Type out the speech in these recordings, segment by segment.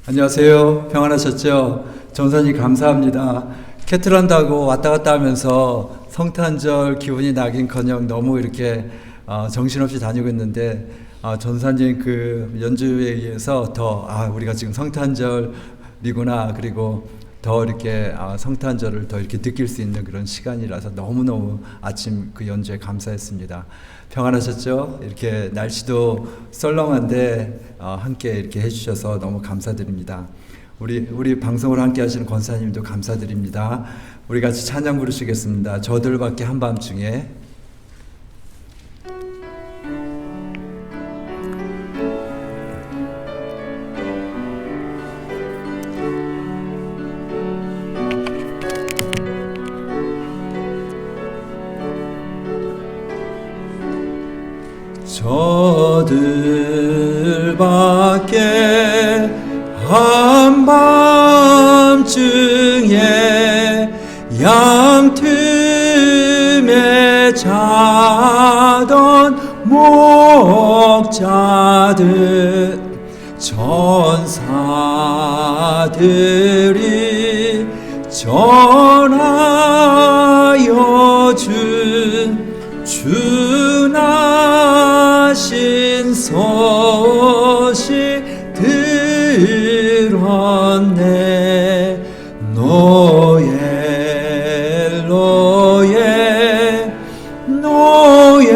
안녕하세요. 평안하셨죠? 전사님 감사합니다. 캐틀한다고 왔다 갔다 하면서 성탄절 기분이 나긴커녕 너무 이렇게 정신없이 다니고 있는데 전사님 그 연주에 의해서 더 우리가 지금 성탄절이구나, 그리고 더 이렇게 성탄절을 더 이렇게 느낄 수 있는 그런 시간이라서 너무너무 아침 그 연주에 감사했습니다. 평안하셨죠? 이렇게 날씨도 썰렁한데 함께 이렇게 해주셔서 너무 감사드립니다. 우리 방송을 함께 하시는 권사님도 감사드립니다. 우리 같이 찬양 부르시겠습니다. 저들밖에 한밤중에. 저들밖에 한밤중에 양틈에 자던 목자들 천사들이 전하여 준 주나신 소식 들었네. 노엘 노엘 노엘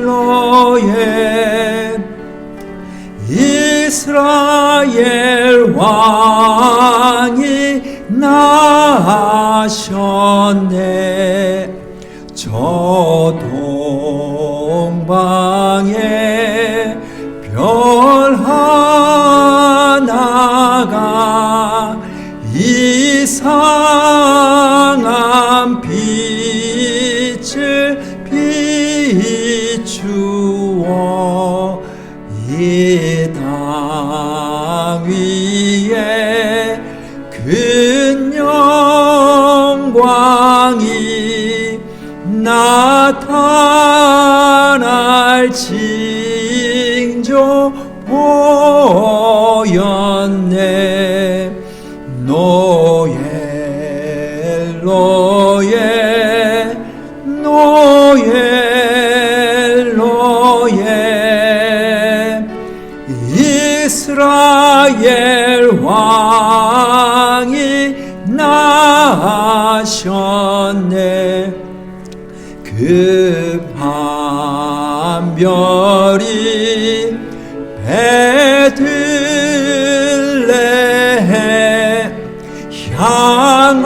노엘 이스라엘 왕이 나셨네. 저 동방에 별 하나가 이상한 빛을 비추어 이 땅 위에 큰 영광이 나타날 징조 보였네. 노엘 노엘 노엘 노엘 이스라엘 왕이 나셨네. 그 밤별이 베들레헴 향하여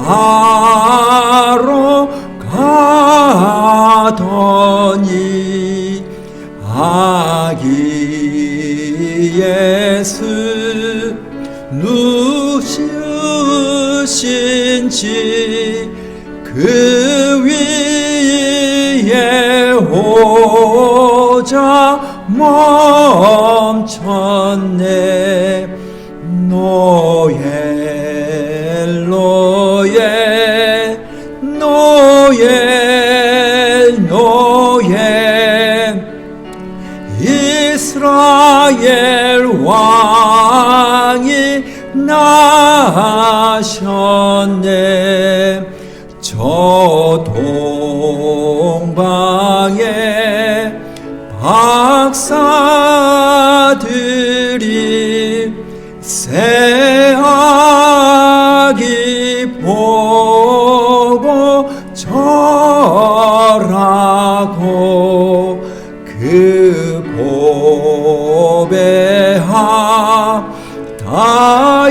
바로 가더니 아기 예수 누우신지 그 위에 오자 멈췄네. 노엘 노엘 노엘 노엘 이스라엘 왕이 나셨네. 저 동방에 박사들이 새아기 보고 절하고 그 보배하 다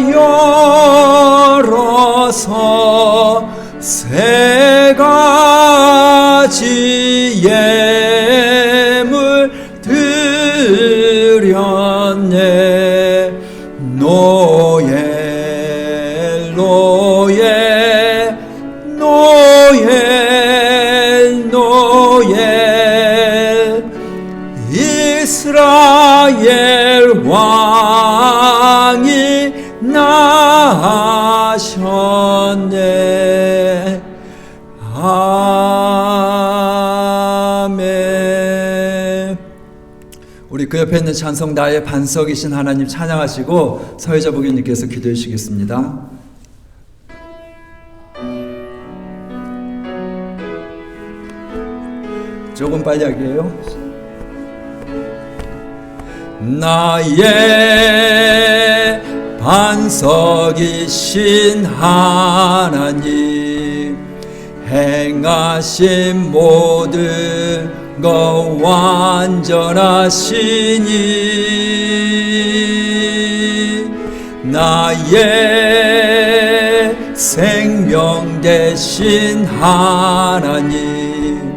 열어서 세 가지 예물 드렸네. 노엘 노엘 노엘 노엘 이스라엘 왕이 나셨네. 아멘. 우리 그 옆에 있는 찬송 나의 반석이신 하나님 찬양하시고 서혜자 부교님께서 기도해 주시겠습니다. 조금 빨리 할게요. 나의 반석이신 하나님 행하신 모든 것 완전하시니 나의 생명 되신 하나님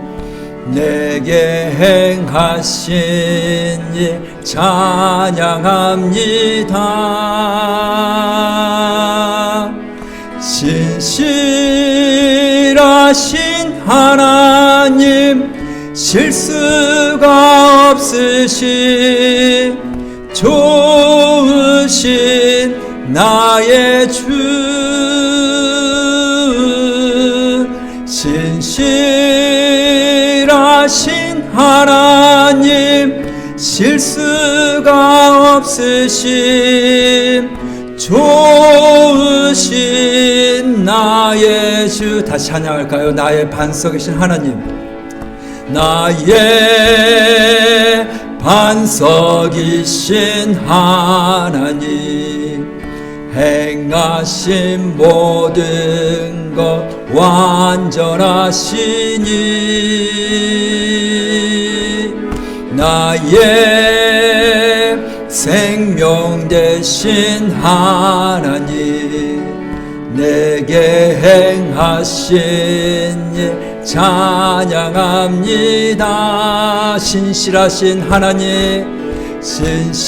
내게 행하신 일 찬양합니다. 신실하신 하나님 실수가 없으신 좋으신 나의 주 신실하신 하나님 실수가 없으신 좋으신 나의 주 다시 찬양할까요? 나의 반석이신 하나님 나의 반석이신 하나님 행하신 모든 것 완전하시니 나의 생명 되신 하나님 내게 행하신 일 찬양합니다. 신실하신 하나님 신실하신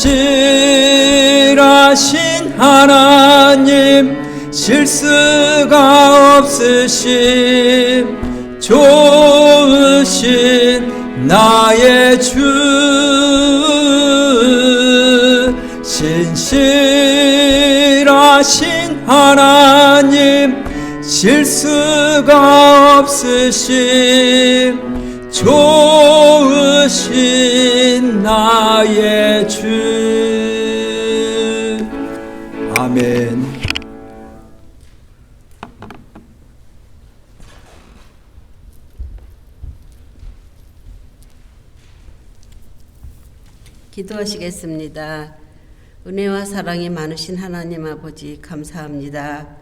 하나님 실수가 없으신 좋으신 나의 주 신실하신 하나님 실수가 없으신 좋으신 나의 주 아멘. 기도하시겠습니다. 은혜와 사랑이 많으신 하나님 아버지 감사합니다.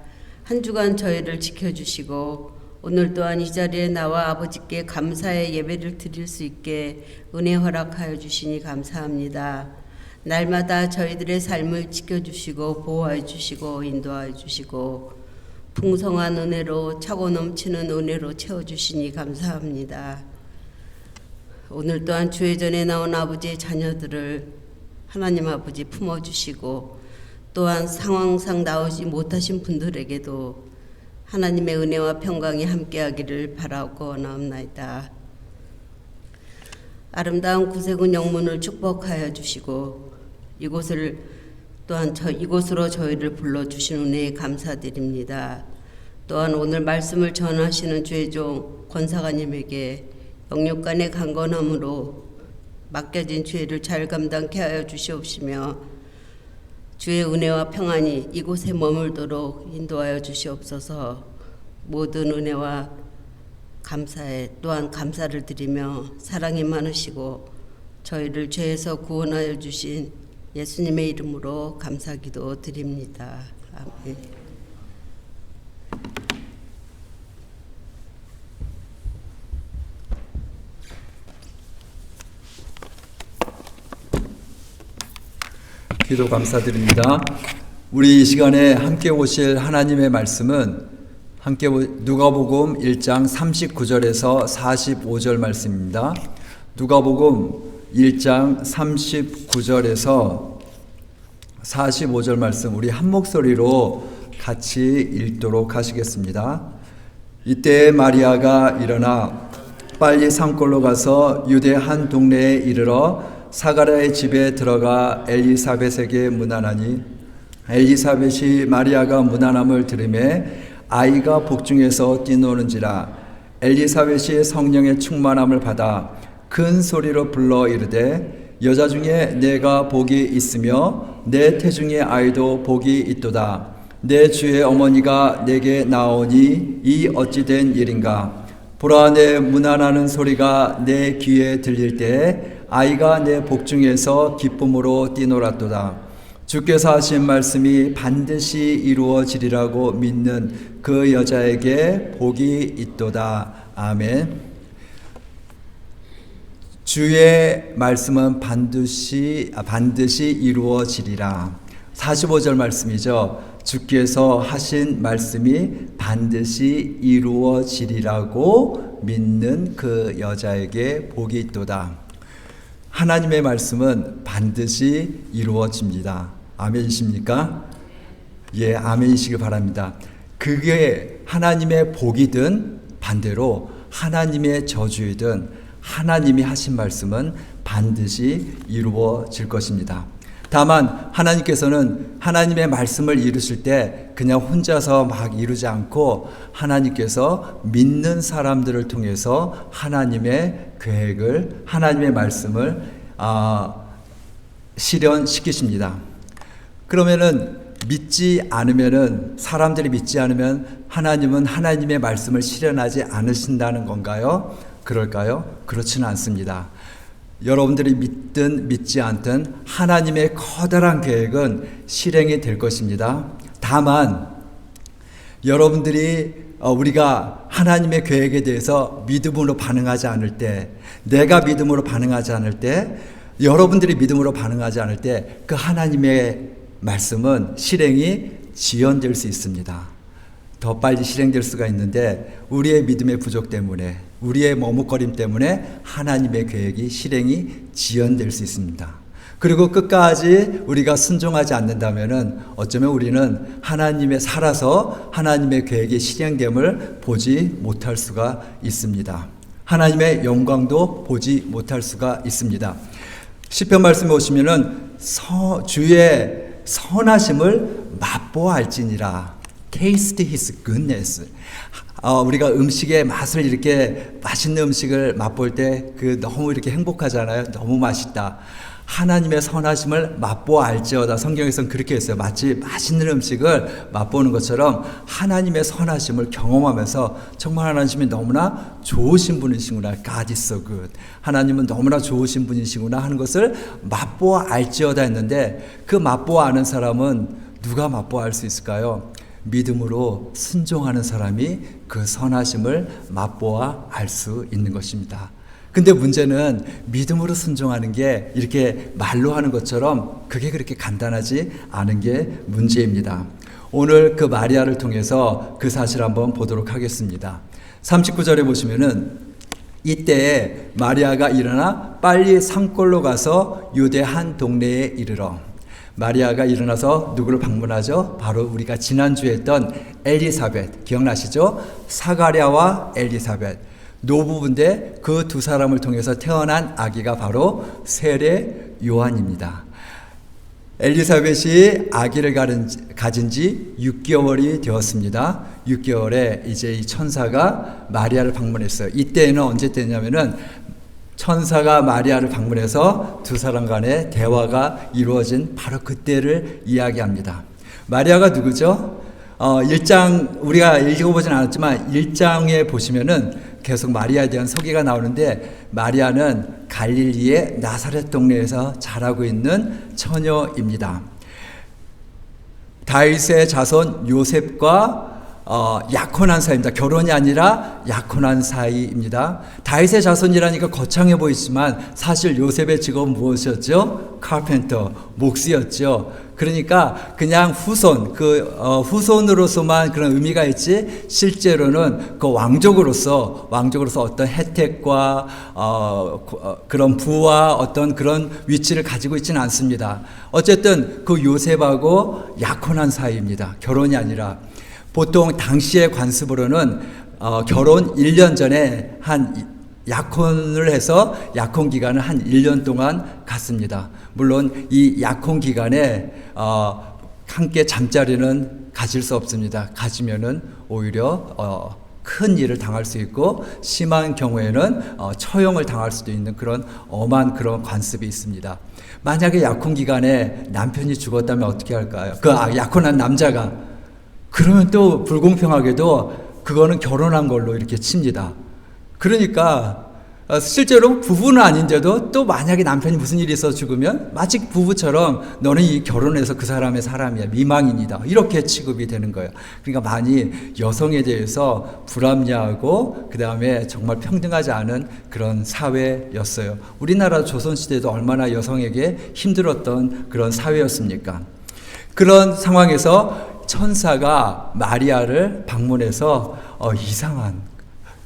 한 주간 저희를 지켜주시고 오늘 또한 이 자리에 나와 아버지께 감사의 예배를 드릴 수 있게 은혜 허락하여 주시니 감사합니다. 날마다 저희들의 삶을 지켜주시고 보호해 주시고 인도하여 주시고 풍성한 은혜로 차고 넘치는 은혜로 채워주시니 감사합니다. 오늘 또한 주회전에 나온 아버지의 자녀들을 하나님 아버지 품어주시고 또한 상황상 나오지 못하신 분들에게도 하나님의 은혜와 평강이 함께하기를 바라고 원하옵나이다. 아름다운 구세군 영문을 축복하여 주시고 이곳을 또한 이곳으로 저희를 불러주신 은혜에 감사드립니다. 또한 오늘 말씀을 전하시는 주의 종 권사관님에게 영육간의 강건함으로 맡겨진 죄를 잘 감당케 하여 주시옵시며 주의 은혜와 평안이 이곳에 머물도록 인도하여 주시옵소서. 모든 은혜와 감사에 또한 감사를 드리며 사랑이 많으시고 저희를 죄에서 구원하여 주신 예수님의 이름으로 감사기도 드립니다. 아멘. 기도 감사드립니다. 우리 이 시간에 함께 오실 하나님의 말씀은 누가복음 1장 39절에서 45절 말씀입니다. 누가복음 1장 39절에서 45절 말씀 우리 한 목소리로 같이 읽도록 하시겠습니다. 이때 마리아가 일어나 빨리 산골로 가서 유대 한 동네에 이르러 사가랴의 집에 들어가 엘리사벳에게 문안하니 엘리사벳이 마리아가 문안함을 들으매 아이가 복중에서 뛰노는지라 엘리사벳이 성령의 충만함을 받아 큰 소리로 불러 이르되 여자 중에 내가 복이 있으며 내 태중의 아이도 복이 있도다. 내 주의 어머니가 내게 나오니 이 어찌된 일인가. 보라, 내 문안하는 소리가 내 귀에 들릴 때 아이가 내 복중에서 기쁨으로 뛰놀았도다. 주께서 하신 말씀이 반드시 이루어지리라고 믿는 그 여자에게 복이 있도다. 아멘. 주의 말씀은 반드시 이루어지리라. 45절 말씀이죠. 주께서 하신 말씀이 반드시 이루어지리라고 믿는 그 여자에게 복이 있도다. 하나님의 말씀은 반드시 이루어집니다. 아멘이십니까? 예, 아멘이시길 바랍니다. 그게 하나님의 복이든 반대로 하나님의 저주이든 하나님이 하신 말씀은 반드시 이루어질 것입니다. 다만 하나님께서는 하나님의 말씀을 이루실 때 그냥 혼자서 막 이루지 않고 하나님께서 믿는 사람들을 통해서 하나님의 계획을, 하나님의 말씀을 실현시키십니다. 그러면은 사람들이 믿지 않으면 하나님은 하나님의 말씀을 실현하지 않으신다는 건가요? 그럴까요? 그렇지는 않습니다. 여러분들이 믿든 믿지 않든 하나님의 커다란 계획은 실행이 될 것입니다. 다만 여러분들이 우리가 하나님의 계획에 대해서 믿음으로 반응하지 않을 때, 내가 믿음으로 반응하지 않을 때, 여러분들이 믿음으로 반응하지 않을 때 그 하나님의 말씀은 실행이 지연될 수 있습니다. 더 빨리 실행될 수가 있는데 우리의 믿음의 부족 때문에, 우리의 머뭇거림 때문에 하나님의 계획이 실행이 지연될 수 있습니다. 그리고 끝까지 우리가 순종하지 않는다면은 어쩌면 우리는 살아서 하나님의 계획이 실행됨을 보지 못할 수가 있습니다. 하나님의 영광도 보지 못할 수가 있습니다. 시편 말씀에 오시면은 주의 선하심을 맛보아 알지니라. Taste his goodness. 우리가 음식의 맛을 이렇게 맛있는 음식을 맛볼 때 너무 이렇게 행복하잖아요. 너무 맛있다. 하나님의 선하심을 맛보아 알지어다. 성경에서는 그렇게 했어요. 마치 맛있는 음식을 맛보는 것처럼 하나님의 선하심을 경험하면서 정말 하나님이 너무나 좋으신 분이시구나. God is so good. 하나님은 너무나 좋으신 분이시구나 하는 것을 맛보아 알지어다 했는데 그 맛보아 아는 사람은 누가 맛보아 알 수 있을까요? 믿음으로 순종하는 사람이 그 선하심을 맛보아 알 수 있는 것입니다. 근데 문제는 믿음으로 순종하는 게 이렇게 말로 하는 것처럼 그게 그렇게 간단하지 않은 게 문제입니다. 오늘 그 마리아를 통해서 그 사실 한번 보도록 하겠습니다. 39절에 보시면은 이때에 마리아가 일어나 빨리 산골로 가서 유대 한 동네에 이르러. 마리아가 일어나서 누구를 방문하죠? 바로 우리가 지난주에 했던 엘리사벳, 기억나시죠? 사가랴와 엘리사벳, 노부부인데 그 두 사람을 통해서 태어난 아기가 바로 세례 요한입니다. 엘리사벳이 아기를 가진 지 6개월이 되었습니다. 6개월에 이제 이 천사가 마리아를 방문했어요. 이때는 언제 때냐면은 천사가 마리아를 방문해서 두 사람 간의 대화가 이루어진 바로 그때를 이야기합니다. 마리아가 누구죠? 1장 우리가 읽어보진 않았지만 1장에 보시면은 계속 마리아에 대한 소개가 나오는데 마리아는 갈릴리의 나사렛 동네에서 자라고 있는 처녀입니다. 다윗의 자손 요셉과 약혼한 사이입니다. 결혼이 아니라 약혼한 사이입니다. 다윗의 자손이라니까 거창해 보이지만 사실 요셉의 직업은 무엇이었죠? 카펜터, 목수였죠. 그러니까 그냥 후손으로서만 그런 의미가 있지 실제로는 그 왕족으로서 어떤 혜택과 그런 부와 어떤 그런 위치를 가지고 있지는 않습니다. 어쨌든 그 요셉하고 약혼한 사이입니다. 결혼이 아니라. 보통 당시의 관습으로는 결혼 1년 전에 약혼을 해서 약혼 기간을 한 1년 동안 갖습니다. 물론 이 약혼 기간에 함께 잠자리는 가질 수 없습니다. 가지면은 오히려 큰 일을 당할 수 있고 심한 경우에는 처형을 당할 수도 있는 그런 엄한 그런 관습이 있습니다. 만약에 약혼 기간에 남편이 죽었다면 어떻게 할까요? 약혼한 남자가. 그러면 또 불공평하게도 그거는 결혼한 걸로 이렇게 칩니다. 그러니까 실제로 부부는 아닌데도 또 만약에 남편이 무슨 일이 있어 죽으면 마치 부부처럼 너는 이 결혼해서 그 사람의 사람이야, 미망인이다, 이렇게 취급이 되는 거예요. 그러니까 많이 여성에 대해서 불합리하고 그 다음에 정말 평등하지 않은 그런 사회였어요. 우리나라 조선시대도 얼마나 여성에게 힘들었던 그런 사회였습니까? 그런 상황에서 천사가 마리아를 방문해서 이상한,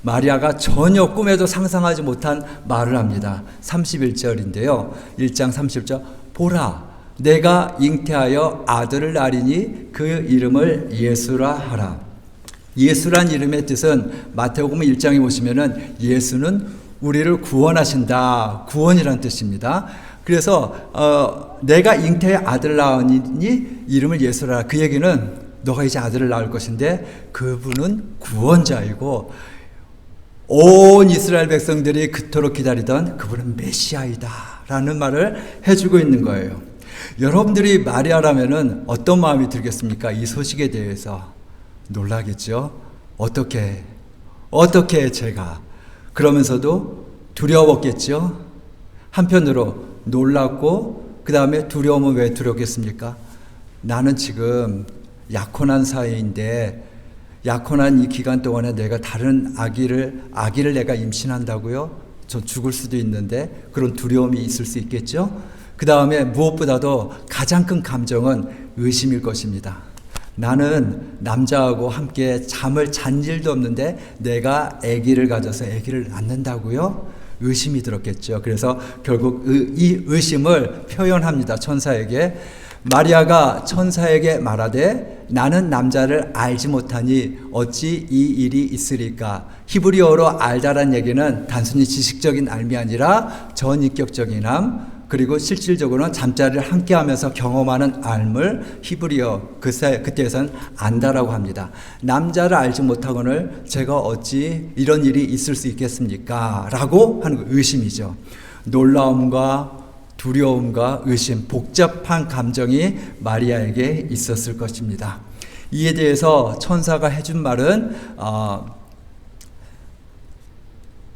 마리아가 전혀 꿈에도 상상하지 못한 말을 합니다. 31절인데요. 1장 30절. 보라, 내가 잉태하여 아들을 낳으리니 그 이름을 예수라 하라. 예수란 이름의 뜻은 마태복음 1장에 보시면은 예수는 우리를 구원하신다, 구원이란 뜻입니다. 그래서 내가 잉태하여 아들을 낳으니 이름을 예수라. 그 얘기는 너가 이제 아들을 낳을 것인데 그분은 구원자이고 온 이스라엘 백성들이 그토록 기다리던 그분은 메시아이다 라는 말을 해주고 있는 거예요. 여러분들이 마리아라면은 어떤 마음이 들겠습니까? 이 소식에 대해서 놀라겠죠? 어떻게 제가, 그러면서도 두려웠겠죠? 한편으로 놀랐고, 그 다음에 두려움은 왜 두렵겠습니까? 나는 지금 약혼한 사이인데 약혼한 이 기간 동안에 내가 다른 아기를 내가 임신한다고요? 저 죽을 수도 있는데 그런 두려움이 있을 수 있겠죠? 그 다음에 무엇보다도 가장 큰 감정은 의심일 것입니다. 나는 남자하고 함께 잠을 잔 일도 없는데 내가 아기를 가져서 아기를 낳는다고요? 의심이 들었겠죠. 그래서 결국 이 의심을 표현합니다. 천사에게. 마리아가 천사에게 말하되 나는 남자를 알지 못하니 어찌 이 일이 있으리까. 히브리어로 알다란 얘기는 단순히 지식적인 알미 아니라 전인격적인 암, 그리고 실질적으로는 잠자리를 함께하면서 경험하는 알을 히브리어 그때에선 안다라고 합니다. 남자를 알지 못하거늘 제가 어찌 이런 일이 있을 수 있겠습니까? 라고 하는 의심이죠. 놀라움과 두려움과 의심, 복잡한 감정이 마리아에게 있었을 것입니다. 이에 대해서 천사가 해준 말은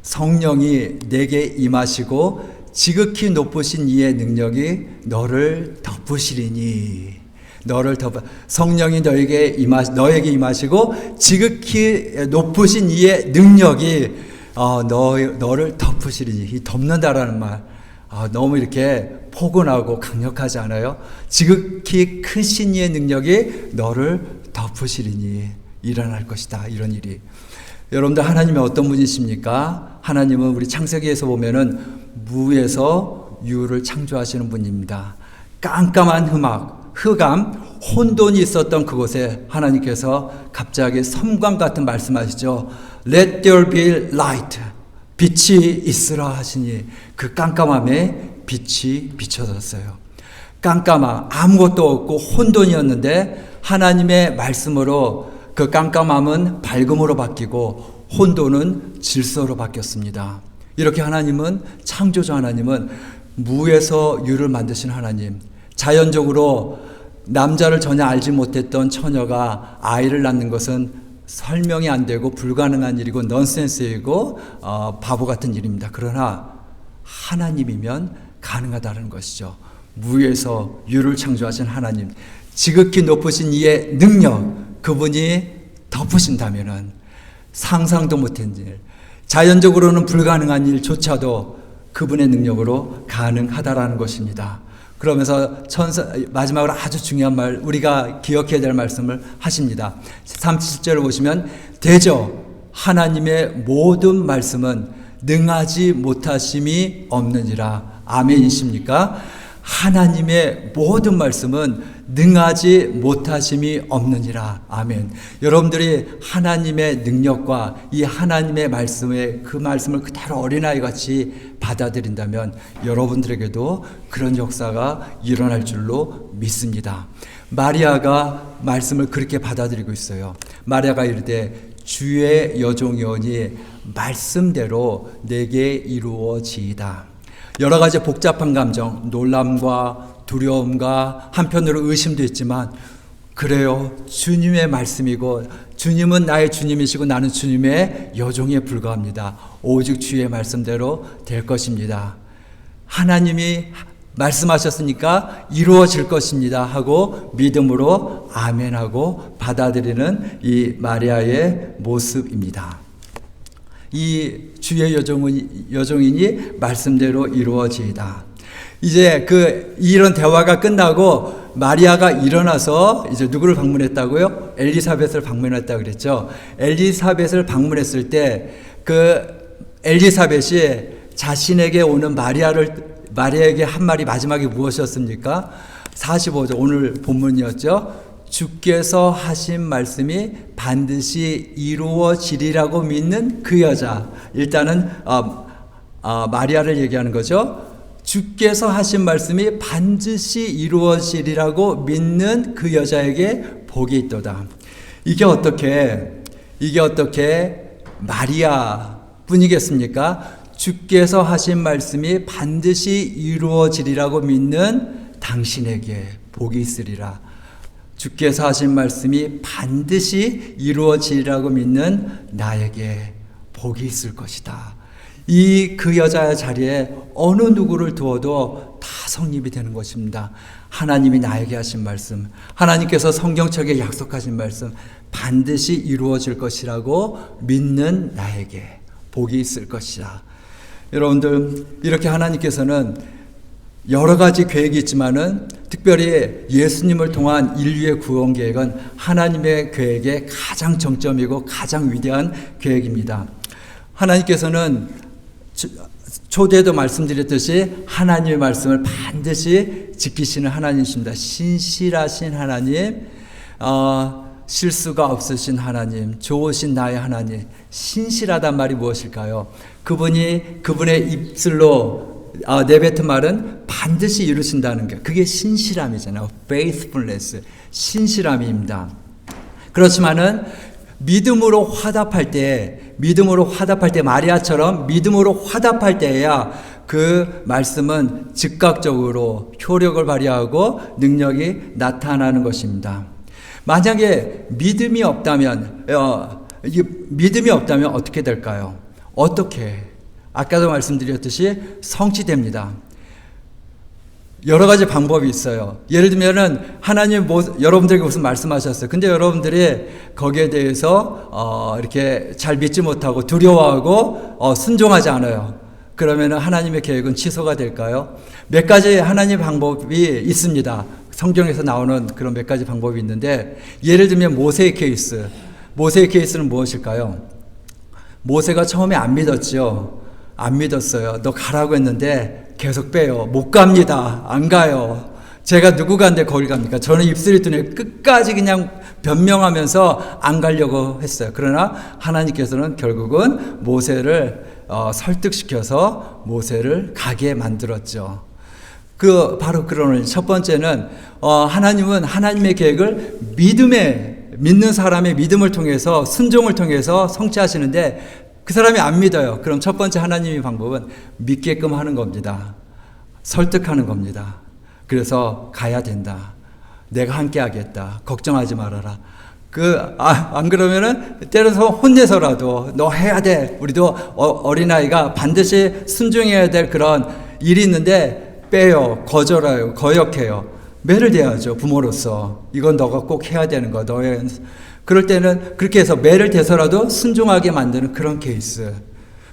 성령이 내게 임하시고 지극히 높으신 이의 능력이 너를 덮으시리니. 성령이 너에게 임하시고 지극히 높으신 이의 능력이 너를 덮으시리니. 이 덮는다라는 말, 너무 이렇게 포근하고 강력하지 않아요? 지극히 크신 이의 능력이 너를 덮으시리니 일어날 것이다, 이런 일이. 여러분들, 하나님은 어떤 분이십니까? 하나님은 우리 창세기에서 보면은 무에서 유를 창조하시는 분입니다. 깜깜한 흑암, 혼돈이 있었던 그곳에 하나님께서 갑자기 섬광 같은 말씀하시죠. Let there be light. 빛이 있으라 하시니 그 깜깜함에 빛이 비춰졌어요. 깜깜함, 아무것도 없고 혼돈이었는데 하나님의 말씀으로 그 깜깜함은 밝음으로 바뀌고 혼돈은 질서로 바뀌었습니다. 이렇게 하나님은, 창조자 하나님은 무에서 유를 만드신 하나님, 자연적으로 남자를 전혀 알지 못했던 처녀가 아이를 낳는 것은 설명이 안 되고 불가능한 일이고 넌센스이고 바보 같은 일입니다. 그러나 하나님이면 가능하다는 것이죠. 무에서 유를 창조하신 하나님, 지극히 높으신 이의 능력, 그분이 덮으신다면은 상상도 못한 일, 자연적으로는 불가능한 일조차도 그분의 능력으로 가능하다라는 것입니다. 그러면서 마지막으로 아주 중요한 말, 우리가 기억해야 될 말씀을 하십니다. 37절을 보시면 대저 하나님의 모든 말씀은 능하지 못하심이 없느니라. 아멘이십니까? 하나님의 모든 말씀은 능하지 못하심이 없느니라. 아멘. 여러분들이 하나님의 능력과 이 하나님의 말씀에 그 말씀을 그대로 어린아이같이 받아들인다면 여러분들에게도 그런 역사가 일어날 줄로 믿습니다. 마리아가 말씀을 그렇게 받아들이고 있어요. 마리아가 이르되 주의 여종이오니 말씀대로 내게 이루어지이다. 여러 가지 복잡한 감정, 놀람과 두려움과 한편으로 의심도 있지만 그래요. 주님의 말씀이고 주님은 나의 주님이시고 나는 주님의 여종에 불과합니다. 오직 주의 말씀대로 될 것입니다. 하나님이 말씀하셨으니까 이루어질 것입니다 하고 믿음으로 아멘하고 받아들이는 이 마리아의 모습입니다. 이 주의 여종이니 말씀대로 이루어지이다. 이제 이런 대화가 끝나고 마리아가 일어나서 이제 누구를 방문했다고요? 엘리사벳을 방문했다고 그랬죠. 엘리사벳을 방문했을 때 엘리사벳이 자신에게 오는 마리아에게 한 말이 마지막에 무엇이었습니까? 45절 오늘 본문이었죠. 주께서 하신 말씀이 반드시 이루어지리라고 믿는 그 여자. 일단은 마리아를 얘기하는 거죠. 주께서 하신 말씀이 반드시 이루어지리라고 믿는 그 여자에게 복이 있도다. 이게 어떻게 마리아 뿐이겠습니까? 주께서 하신 말씀이 반드시 이루어지리라고 믿는 당신에게 복이 있으리라. 주께서 하신 말씀이 반드시 이루어지리라고 믿는 나에게 복이 있을 것이다. 그 여자의 자리에 어느 누구를 두어도 다 성립이 되는 것입니다. 하나님이 나에게 하신 말씀, 하나님께서 성경책에 약속하신 말씀 반드시 이루어질 것이라고 믿는 나에게 복이 있을 것이다. 여러분들, 이렇게 하나님께서는 여러 가지 계획이 있지만은 특별히 예수님을 통한 인류의 구원 계획은 하나님의 계획의 가장 정점이고 가장 위대한 계획입니다. 하나님께서는 초대에도 말씀드렸듯이 하나님의 말씀을 반드시 지키시는 하나님이십니다. 신실하신 하나님, 실수가 없으신 하나님, 좋으신 나의 하나님. 신실하단 말이 무엇일까요? 그분의 입술로 내뱉은 말은 반드시 이루신다는 게, 그게 신실함이잖아요. faithfulness, 신실함입니다. 그렇지만은 믿음으로 화답할 때 마리아처럼 믿음으로 화답할 때야 그 말씀은 즉각적으로 효력을 발휘하고 능력이 나타나는 것입니다. 만약에 믿음이 없다면 어떻게 될까요? 아까도 말씀드렸듯이 성취됩니다. 여러 가지 방법이 있어요. 예를 들면은 하나님 여러분들에게 무슨 말씀하셨어요. 근데 여러분들이 거기에 대해서 이렇게 잘 믿지 못하고 두려워하고 순종하지 않아요. 그러면은 하나님의 계획은 취소가 될까요? 몇 가지 하나님의 방법이 있습니다. 성경에서 나오는 그런 몇 가지 방법이 있는데, 예를 들면 모세의 케이스는 무엇일까요? 모세가 처음에 안 믿었죠. 안 믿었어요. 너 가라고 했는데 계속 빼요. 못 갑니다. 안 가요. 제가 누구 간데 거기 갑니까? 저는 입술이 두뇌 끝까지 그냥 변명하면서 안 가려고 했어요. 그러나 하나님께서는 결국은 모세를 설득시켜서 모세를 가게 만들었죠. 바로 그런 첫 번째는 하나님은 하나님의 계획을 믿는 사람의 믿음을 통해서, 순종을 통해서 성취하시는데 그 사람이 안 믿어요. 그럼 첫 번째 하나님의 방법은 믿게끔 하는 겁니다. 설득하는 겁니다. 그래서 가야 된다. 내가 함께 하겠다. 걱정하지 말아라. 안 그러면은 때려서 혼내서라도 너 해야 돼. 우리도 어린아이가 반드시 순종해야 될 그런 일이 있는데 빼요. 거절해요. 거역해요. 매를 대야죠. 부모로서. 이건 너가 꼭 해야 되는 거. 그럴 때는 그렇게 해서 매를 대서라도 순종하게 만드는 그런 케이스.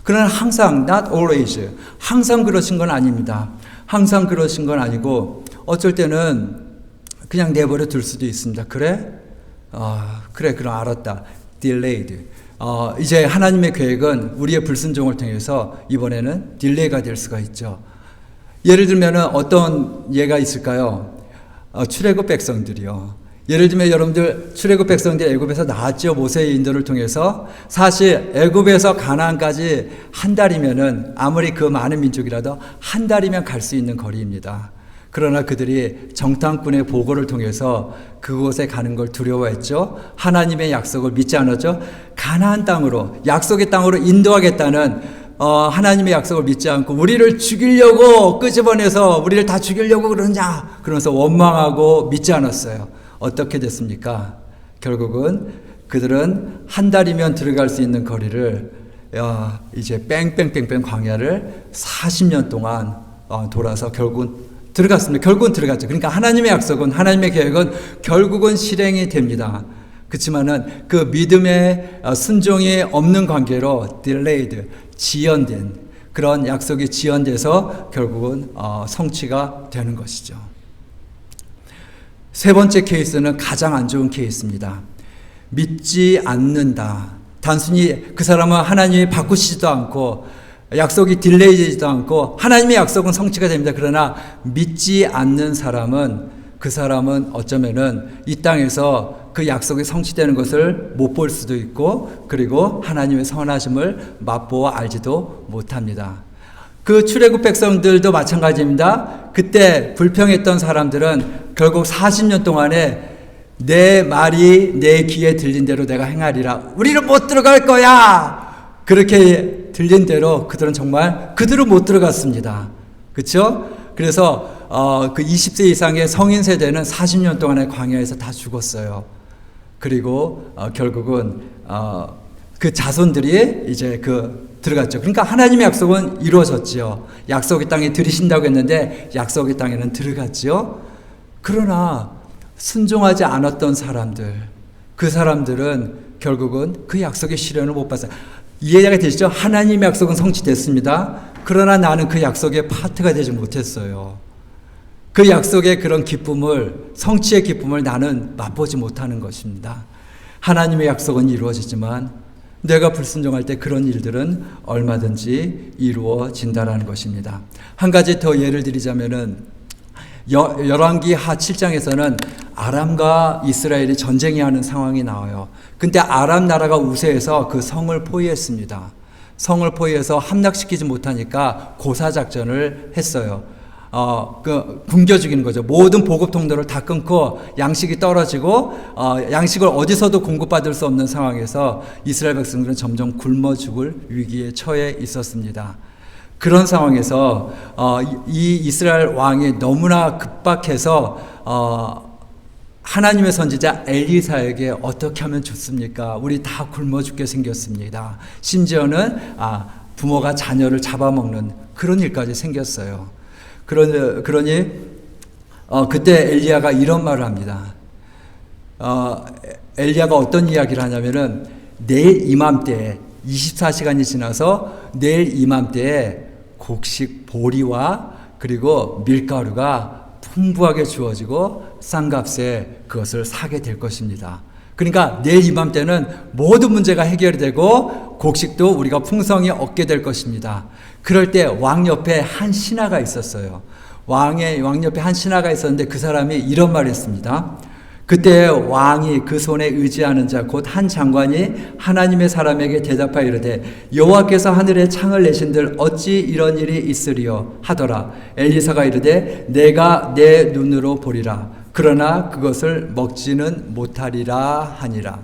그러나 항상, not always, 항상 그러신 건 아닙니다. 항상 그러신 건 아니고 어쩔 때는 그냥 내버려 둘 수도 있습니다. 그래? 그래, 그럼 알았다. delayed. 이제 하나님의 계획은 우리의 불순종을 통해서 이번에는 딜레이가 될 수가 있죠. 예를 들면 어떤 예가 있을까요? 출애굽 백성들이요. 예를 들면 여러분들 출애굽 백성들이 애굽에서 나왔죠. 모세의 인도를 통해서. 사실 애굽에서 가나안까지 한 달이면은 아무리 그 많은 민족이라도 한 달이면 갈 수 있는 거리입니다. 그러나 그들이 정탐꾼의 보고를 통해서 그곳에 가는 걸 두려워했죠. 하나님의 약속을 믿지 않았죠. 가나안 땅으로, 약속의 땅으로 인도하겠다는 하나님의 약속을 믿지 않고 우리를 죽이려고 끄집어내서 우리를 다 죽이려고 그러냐 그러면서 원망하고 믿지 않았어요. 어떻게 됐습니까? 결국은 그들은 한 달이면 들어갈 수 있는 거리를 이제 뺑뺑뺑뺑 광야를 40년 동안 돌아서 결국은 들어갔습니다. 결국은 들어갔죠. 그러니까 하나님의 약속은, 하나님의 계획은 결국은 실행이 됩니다. 그렇지만은 그 믿음의 순종이 없는 관계로 delayed, 지연된 그런 약속이 지연돼서 결국은 성취가 되는 것이죠. 세 번째 케이스는 가장 안 좋은 케이스입니다. 믿지 않는다. 단순히 그 사람은 하나님이 바꾸시지도 않고 약속이 딜레이 되지도 않고 하나님의 약속은 성취가 됩니다. 그러나 믿지 않는 사람은, 그 사람은 어쩌면은 이 땅에서 그 약속이 성취되는 것을 못 볼 수도 있고, 그리고 하나님의 선하심을 맛보아 알지도 못합니다. 그 출애굽 백성들도 마찬가지입니다. 그때 불평했던 사람들은 결국 40년 동안에 내 말이 내 귀에 들린 대로 내가 행하리라. 우리는 못 들어갈 거야. 그렇게 들린 대로 그들은 정말 그대로 못 들어갔습니다. 그렇죠? 그래서 그 20세 이상의 성인 세대는 40년 동안의 광야에서 다 죽었어요. 그리고 결국은 그 자손들이 이제 들어갔죠. 그러니까 하나님의 약속은 이루어졌지요. 약속의 땅에 들이신다고 했는데 약속의 땅에는 들어갔지요. 그러나 순종하지 않았던 사람들, 그 사람들은 결국은 그 약속의 실현을 못 봤어요. 이해가 되시죠? 하나님의 약속은 성취됐습니다. 그러나 나는 그 약속의 파트가 되지 못했어요. 그 약속의 그런 기쁨을, 성취의 기쁨을 나는 맛보지 못하는 것입니다. 하나님의 약속은 이루어지지만 내가 불순종할 때 그런 일들은 얼마든지 이루어진다라는 것입니다. 한 가지 더 예를 드리자면은 열왕기하 7장에서는 아람과 이스라엘이 전쟁이 하는 상황이 나와요. 근데 아람 나라가 우세해서 그 성을 포위했습니다. 성을 포위해서 함락시키지 못하니까 고사작전을 했어요. 굶겨 죽이는 거죠. 모든 보급 통로를 다 끊고 양식이 떨어지고 양식을 어디서도 공급받을 수 없는 상황에서 이스라엘 백성들은 점점 굶어 죽을 위기에 처해 있었습니다. 그런 상황에서 이 이스라엘 왕이 너무나 급박해서 하나님의 선지자 엘리사에게 어떻게 하면 좋습니까? 우리 다 굶어 죽게 생겼습니다. 심지어는 부모가 자녀를 잡아먹는 그런 일까지 생겼어요. 그러니 그때 엘리야가 이런 말을 합니다. 엘리야가 어떤 이야기를 하냐면은 내일 이맘때에 24시간이 지나서 내일 이맘때에 곡식 보리와 그리고 밀가루가 풍부하게 주어지고 싼 값에 그것을 사게 될 것입니다. 그러니까 내일 이맘때는 모든 문제가 해결이 되고 곡식도 우리가 풍성히 얻게 될 것입니다. 그럴 때 왕 옆에 한 신하가 있었어요. 왕 옆에 한 신하가 있었는데 그 사람이 이런 말을 했습니다. 그때 왕이 그 손에 의지하는 자 곧 한 장관이 하나님의 사람에게 대답하여 이르되 여호와께서 하늘에 창을 내신들 어찌 이런 일이 있으리요 하더라. 엘리사가 이르되 내가 내 눈으로 보리라. 그러나 그것을 먹지는 못하리라 하니라.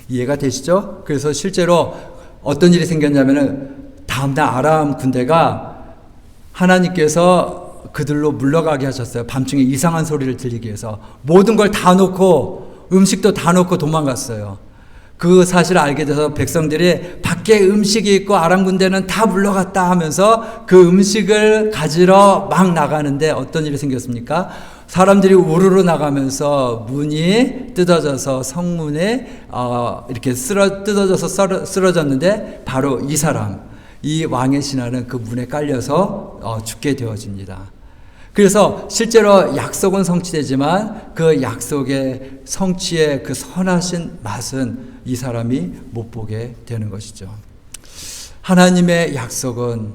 이해가 되시죠? 그래서 실제로 어떤 일이 생겼냐면은 다음날 아람 군대가 하나님께서 그들로 물러가게 하셨어요. 밤중에 이상한 소리를 들리기 위해서 모든 걸 다 놓고 음식도 다 놓고 도망갔어요. 그 사실을 알게 돼서 백성들이 밖에 음식이 있고 아람 군대는 다 물러갔다 하면서 그 음식을 가지러 막 나가는데 어떤 일이 생겼습니까? 사람들이 우르르 나가면서 문이 뜯어져서 성문에 이렇게 뜯어져서 쓰러졌는데 바로 이 사람, 이 왕의 신하는 그 문에 깔려서 죽게 되어집니다. 그래서 실제로 약속은 성취되지만 그 약속의 성취의 그 선하신 맛은 이 사람이 못 보게 되는 것이죠. 하나님의 약속은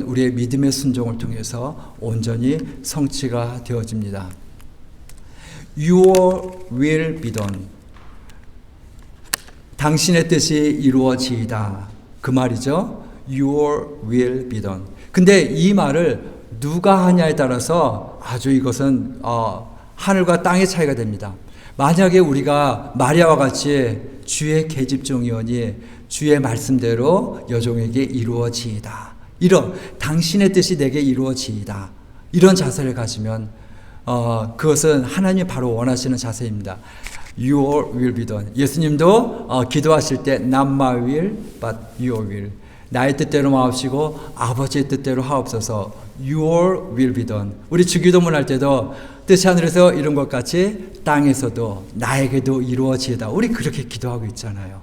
우리의 믿음의 순종을 통해서 온전히 성취가 되어집니다. Your will be done. 당신의 뜻이 이루어지이다. 그 말이죠. Your will be done. 근데 이 말을 누가 하냐에 따라서 아주 이것은 하늘과 땅의 차이가 됩니다. 만약에 우리가 마리아와 같이 주의 계집종이오니 주의 말씀대로 여종에게 이루어지이다, 이런 당신의 뜻이 내게 이루어지이다, 이런 자세를 가지면 그것은 하나님이 바로 원하시는 자세입니다. Your will be done. 예수님도 기도하실 때 Not my will, but your will. 나의 뜻대로 마옵시고 아버지의 뜻대로 하옵소서. Your will be done. 우리 주기도문 할 때도 뜻이 하늘에서 이룬 것 같이 땅에서도 나에게도 이루어지이다. 우리 그렇게 기도하고 있잖아요.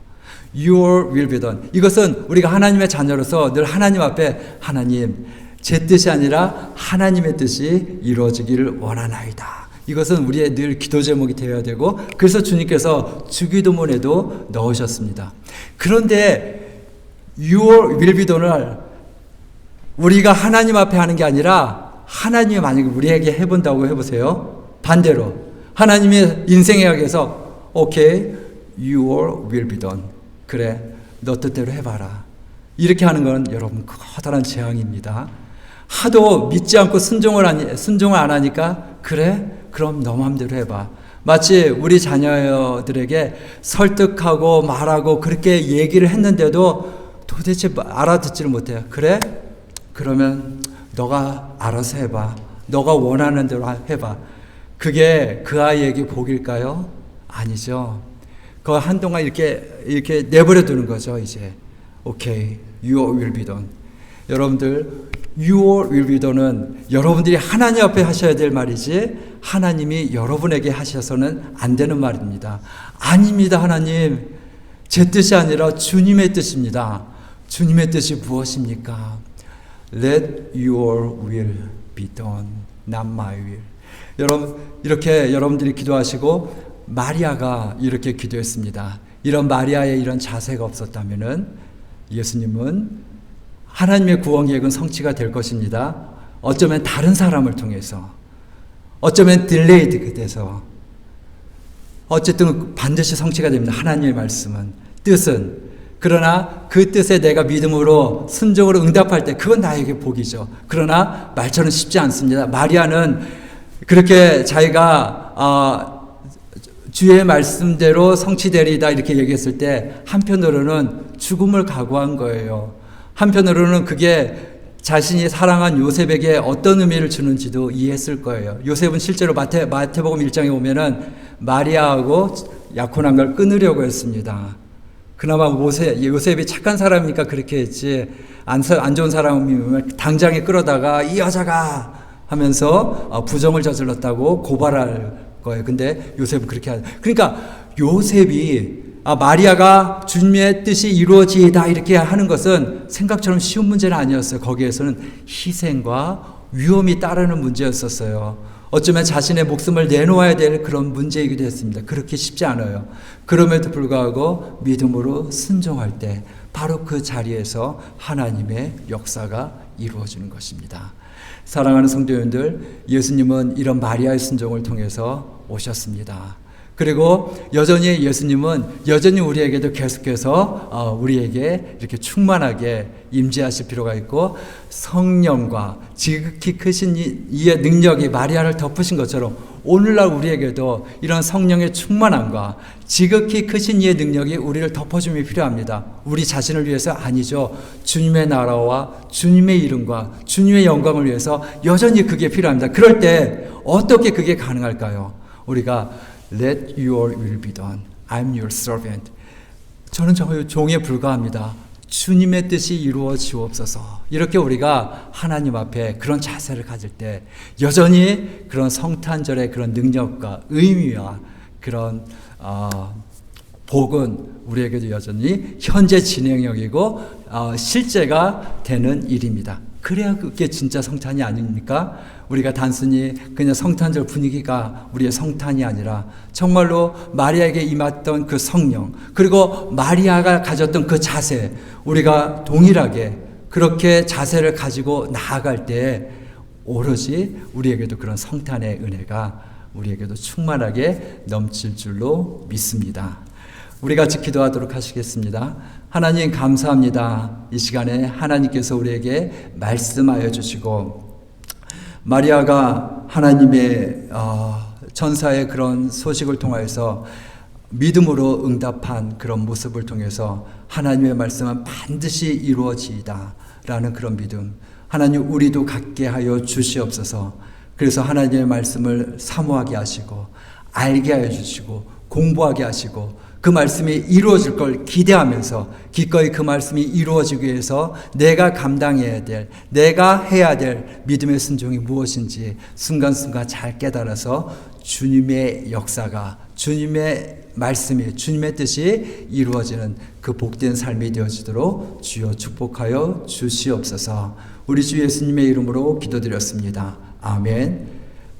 Your will be done. 이것은 우리가 하나님의 자녀로서 늘 하나님 앞에 하나님, 제 뜻이 아니라 하나님의 뜻이 이루어지기를 원하나이다. 이것은 우리의 늘 기도 제목이 되어야 되고, 그래서 주님께서 주기도문에도 넣으셨습니다. 그런데 Your will be done을 우리가 하나님 앞에 하는 게 아니라 하나님이 만약에 우리에게 해본다고 해보세요. 반대로 하나님의 인생에게서 오케이, Your will be done. 그래, 너 뜻대로 해봐라. 이렇게 하는 건 여러분 커다란 재앙입니다. 하도 믿지 않고 순종을 안 하니까 그래? 그럼 너 맘대로 해봐. 마치 우리 자녀들에게 설득하고 말하고 그렇게 얘기를 했는데도 도대체 알아듣지를 못해요. 그래? 그러면 너가 알아서 해봐. 너가 원하는 대로 해봐. 그게 그 아이에게 복일까요? 아니죠. 그 한동안 이렇게 내버려 두는 거죠. 이제 오케이, your will be done. 여러분들, Your will be done은 여러분들이 하나님 앞에 하셔야 될 말이지 하나님이 여러분에게 하셔서는 안 되는 말입니다. 아닙니다. 하나님, 제 뜻이 아니라 주님의 뜻입니다. 주님의 뜻이 무엇입니까? Let your will be done, not my will. 여러분, 이렇게 여러분들이 기도하시고 마리아가 이렇게 기도했습니다. 이런 마리아의 이런 자세가 없었다면은 예수님은 하나님의 구원 계획은 성취가 될 것입니다. 어쩌면 다른 사람을 통해서, 어쩌면 딜레이드 돼서, 어쨌든 반드시 성취가 됩니다. 하나님의 말씀은, 뜻은. 그러나 그 뜻에 내가 믿음으로 순종으로 응답할 때 그건 나에게 복이죠. 그러나 말처럼 쉽지 않습니다. 마리아는 그렇게 자기가 주의 말씀대로 성취되리이다 이렇게 얘기했을 때 한편으로는 죽음을 각오한 거예요. 한편으로는 그게 자신이 사랑한 요셉에게 어떤 의미를 주는지도 이해했을 거예요. 요셉은 실제로 마태복음 1장에 보면은 마리아하고 약혼한 걸 끊으려고 했습니다. 그나마 요셉이 착한 사람이니까 그렇게 했지, 안 좋은 사람이면 당장에 끌어다가 이 여자가 하면서 부정을 저질렀다고 고발할 거예요. 근데 요셉은 그렇게 하죠. 그러니까 요셉이 마리아가 주님의 뜻이 이루어지이다 이렇게 하는 것은 생각처럼 쉬운 문제는 아니었어요. 거기에서는 희생과 위험이 따르는 문제였었어요. 어쩌면 자신의 목숨을 내놓아야 될 그런 문제이기도 했습니다. 그렇게 쉽지 않아요. 그럼에도 불구하고 믿음으로 순종할 때 바로 그 자리에서 하나님의 역사가 이루어지는 것입니다. 사랑하는 성도 여러분들, 예수님은 이런 마리아의 순종을 통해서 오셨습니다. 그리고 여전히 예수님은 여전히 우리에게도 계속해서 우리에게 이렇게 충만하게 임재하실 필요가 있고, 성령과 지극히 크신 이의 능력이 마리아를 덮으신 것처럼 오늘날 우리에게도 이런 성령의 충만함과 지극히 크신 이의 능력이 우리를 덮어줌이 필요합니다. 우리 자신을 위해서 아니죠. 주님의 나라와 주님의 이름과 주님의 영광을 위해서 여전히 그게 필요합니다. 그럴 때 어떻게 그게 가능할까요? 우리가 Let your will be done. I'm your servant. 저는 종에 불과합니다. 주님의 뜻이 이루어지옵소서. 이렇게 우리가 하나님 앞에 그런 자세를 가질 때 여전히 그런 성탄절의 그런 능력과 의미와 그런 복은 우리에게도 여전히 현재 진행형이고 실제가 되는 일입니다. 그래야 그게 진짜 성탄이 아닙니까? 우리가 단순히 그냥 성탄절 분위기가 우리의 성탄이 아니라 정말로 마리아에게 임했던 그 성령, 그리고 마리아가 가졌던 그 자세, 우리가 동일하게 그렇게 자세를 가지고 나아갈 때 오로지 우리에게도 그런 성탄의 은혜가 우리에게도 충만하게 넘칠 줄로 믿습니다. 우리 같이 기도하도록 하시겠습니다. 하나님 감사합니다. 이 시간에 하나님께서 우리에게 말씀하여 주시고 마리아가 하나님의 천사의 그런 소식을 통하여서 믿음으로 응답한 그런 모습을 통해서 하나님의 말씀은 반드시 이루어지이다 라는 그런 믿음, 하나님 우리도 갖게 하여 주시옵소서. 그래서 하나님의 말씀을 사모하게 하시고 알게 하여 주시고 공부하게 하시고 그 말씀이 이루어질 걸 기대하면서 기꺼이 그 말씀이 이루어지기 위해서 내가 감당해야 될, 내가 해야 될 믿음의 순종이 무엇인지 순간순간 잘 깨달아서 주님의 역사가, 주님의 말씀이, 주님의 뜻이 이루어지는 그 복된 삶이 되어지도록 주여 축복하여 주시옵소서. 우리 주 예수님의 이름으로 기도드렸습니다. 아멘.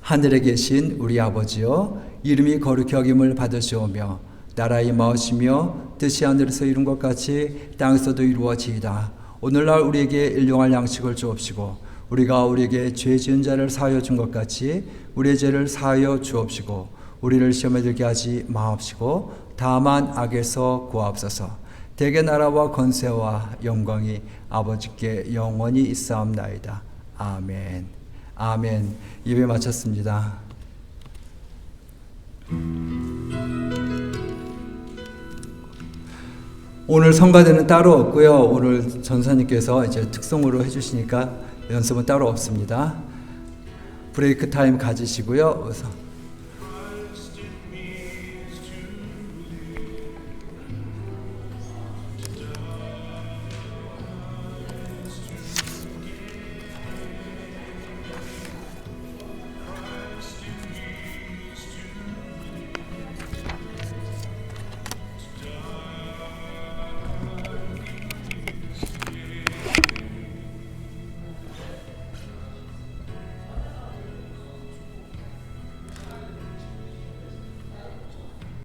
하늘에 계신 우리 아버지여, 이름이 거룩히 여김을 받으시오며 나라의 임하시며 뜻이 하늘에서 이룬 것 같이 땅에서도 이루어지이다. 오늘날 우리에게 일용할 양식을 주옵시고 우리가 우리에게 죄 지은 자를 사하여 준 것 같이 우리의 죄를 사하여 주옵시고 우리를 시험에 들게 하지 마옵시고 다만 악에서 구하옵소서. 대개 나라와 권세와 영광이 아버지께 영원히 있사옵나이다. 아멘. 아멘. 예배 마쳤습니다. 오늘 성가대는 따로 없고요. 오늘 전사님께서 이제 특송으로 해주시니까 연습은 따로 없습니다. 브레이크 타임 가지시고요.